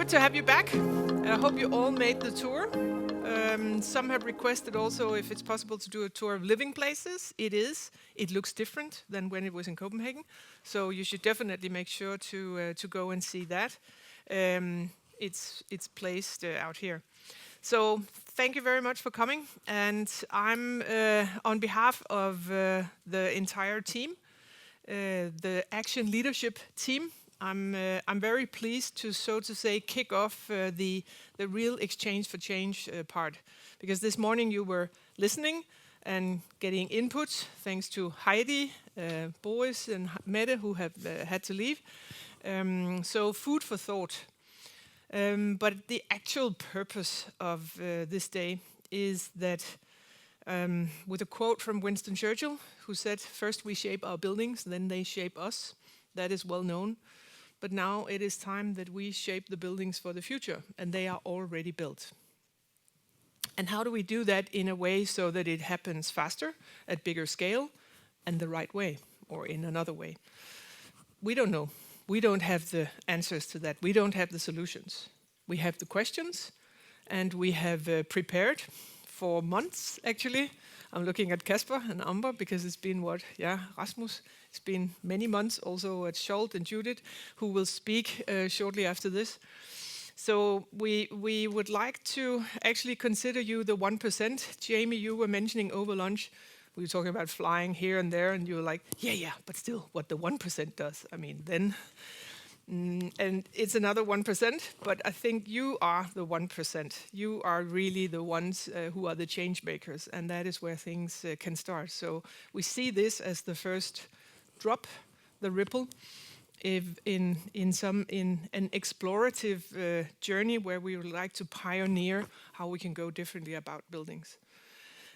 good to have you back. I hope you all made the tour. Some have requested also if it's possible to do a tour of living places. It is. It looks different than when it was in Copenhagen. So you should definitely make sure to go and see that. It's placed out here. So thank you very much for coming. And I'm on behalf of the entire team, the Action Leadership team. I'm very pleased to, so to say, kick off the real exchange for change part, because this morning you were listening and getting input thanks to Heidi, Boris and Mette, who have had to leave. So food for thought. But the actual purpose of this day is that, with a quote from Winston Churchill, who said, "First we shape our buildings, then they shape us." That is well known. But now it is time that we shape the buildings for the future, and they are already built. And how do we do that in a way so that it happens faster, at bigger scale, and the right way, or in another way? We don't know. We don't have the answers to that. We don't have the solutions. We have the questions, and we have prepared for months, actually. I'm looking at Kasper and Amber because it's been Rasmus. It's been many months, also at Scholt and Judith, who will speak shortly after this. So we would like to actually consider you the 1%. Jamie, you were mentioning over lunch, we were talking about flying here and there, and you were like, yeah, but still, what the 1% does. I mean, then, and it's another 1%, but I think you are the 1%. You are really the ones who are the change makers, and that is where things can start. So we see this as the first drop, the ripple, in an explorative journey where we would like to pioneer how we can go differently about buildings.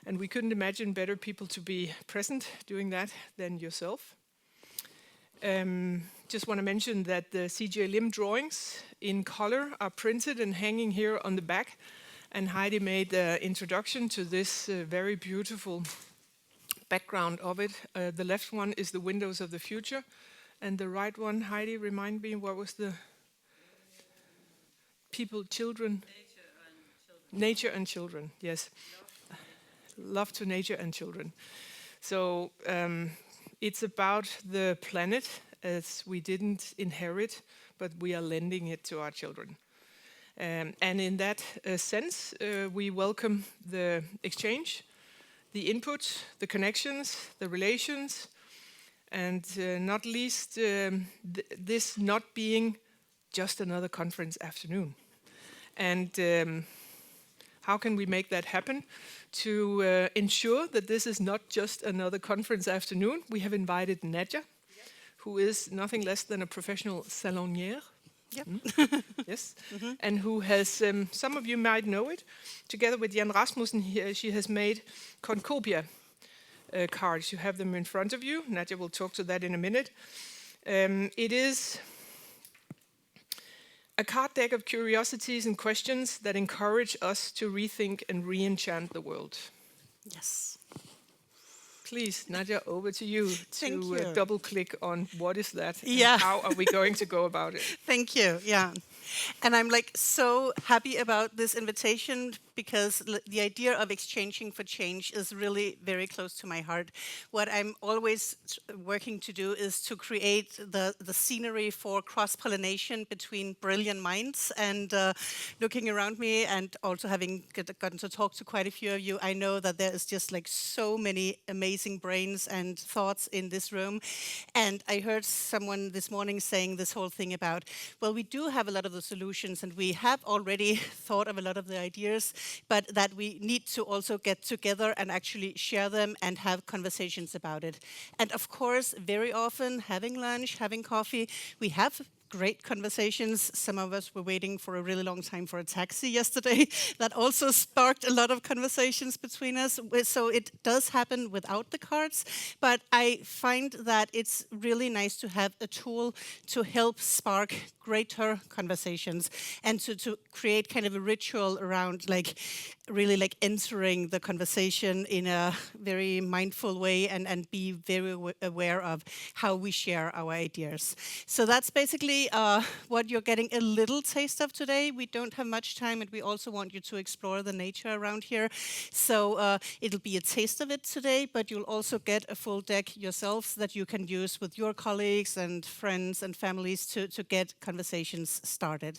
And we couldn't imagine better people to be present doing that than yourself. Just want to mention that the CJ Lim drawings in color are printed and hanging here on the back. And Heidi made the introduction to this very beautiful background of it. The left one is the windows of the future. And the right one, Heidi, remind me, what was the people, children? Nature and children, yes. Love to nature and children. So it's about the planet as we didn't inherit, but we are lending it to our children. And in that sense, we welcome the exchange, the input, the connections, the relations, and not least this not being just another conference afternoon. And how can we make that happen? To ensure that this is not just another conference afternoon, we have invited Nadia, who is nothing less than a professional salonière. Yep. Yes, and who has, some of you might know it, together with Jan Rasmussen, she has made Concopia cards. You have them in front of you. Nadia will talk to that in a minute. It is a card deck of curiosities and questions that encourage us to rethink and re-enchant the world. Yes. Please, Nadia, over to you to you. double-click on what is that and Yeah. how are we going to go about it. Thank you. Yeah. And I'm like so happy about this invitation because the idea of exchanging for change is really very close to my heart. What I'm always working to do is to create the scenery for cross-pollination between brilliant minds. And looking around me and also having gotten to talk to quite a few of you, I know that there is just like so many amazing brains and thoughts in this room. And I heard someone this morning saying this whole thing about, well, we do have a lot of the solutions and we have already thought of a lot of the ideas, but that we need to also get together and actually share them and have conversations about it. And of course, very often having lunch, having coffee, we have great conversations. Some of us were waiting for a really long time for a taxi yesterday. That also sparked a lot of conversations between us. So it does happen without the cards, but I find that it's really nice to have a tool to help spark greater conversations and to create kind of a ritual around really entering the conversation in a very mindful way and be very aware of how we share our ideas. So that's basically basically what you're getting a little taste of today. We don't have much time, and we also want you to explore the nature around here. So it'll be a taste of it today, but you'll also get a full deck yourselves that you can use with your colleagues and friends and families to get conversations started.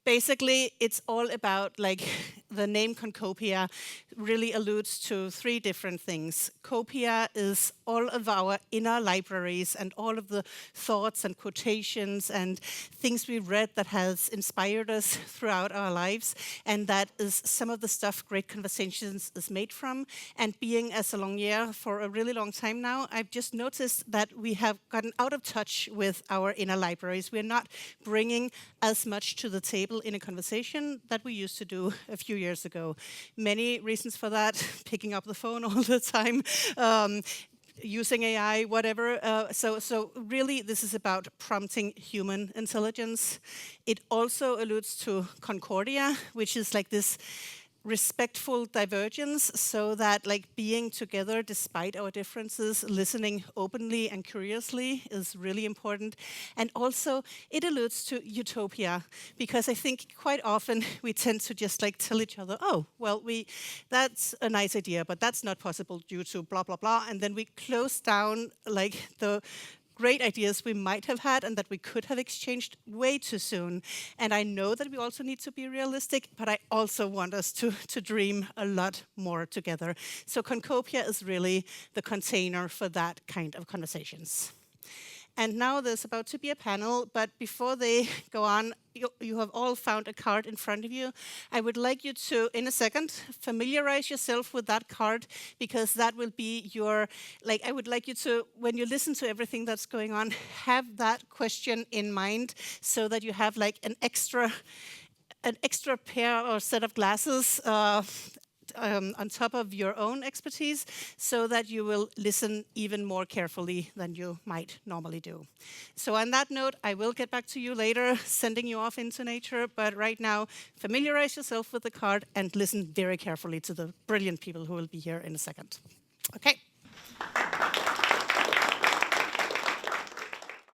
Basically, it's all about, like, the name Concopia really alludes to 3 different things. Copia is all of our inner libraries and all of the thoughts and quotations and things we read that has inspired us throughout our lives, and that is some of the stuff Great Conversations is made from. And being a salonier for a really long time now, I've just noticed that we have gotten out of touch with our inner libraries. We're not bringing as much to the table in a conversation that we used to do a few years ago. Many reasons for that: picking up the phone all the time, using AI, whatever. So really, this is about prompting human intelligence. It also alludes to concordia, which is like this respectful divergence, so that, like, being together despite our differences, listening openly and curiously is really important. And also it alludes to utopia, because I think quite often we tend to just, like, tell each other, oh, well, that's a nice idea, but that's not possible due to blah, blah, blah. And then we close down, like, the great ideas we might have had and that we could have exchanged way too soon. And I know that we also need to be realistic, but I also want us to dream a lot more together. So Concopia is really the container for that kind of conversations. And now there's about to be a panel, but before they go on, you have all found a card in front of you. I would like you to, in a second, familiarize yourself with that card, because that will be your, like, I would like you to, when you listen to everything that's going on, have that question in mind, so that you have, like, an extra pair or set of glasses on top of your own expertise, so that you will listen even more carefully than you might normally do. So on that note, I will get back to you later, sending you off into nature, but right now, familiarize yourself with the card and listen very carefully to the brilliant people who will be here in a second. Okay.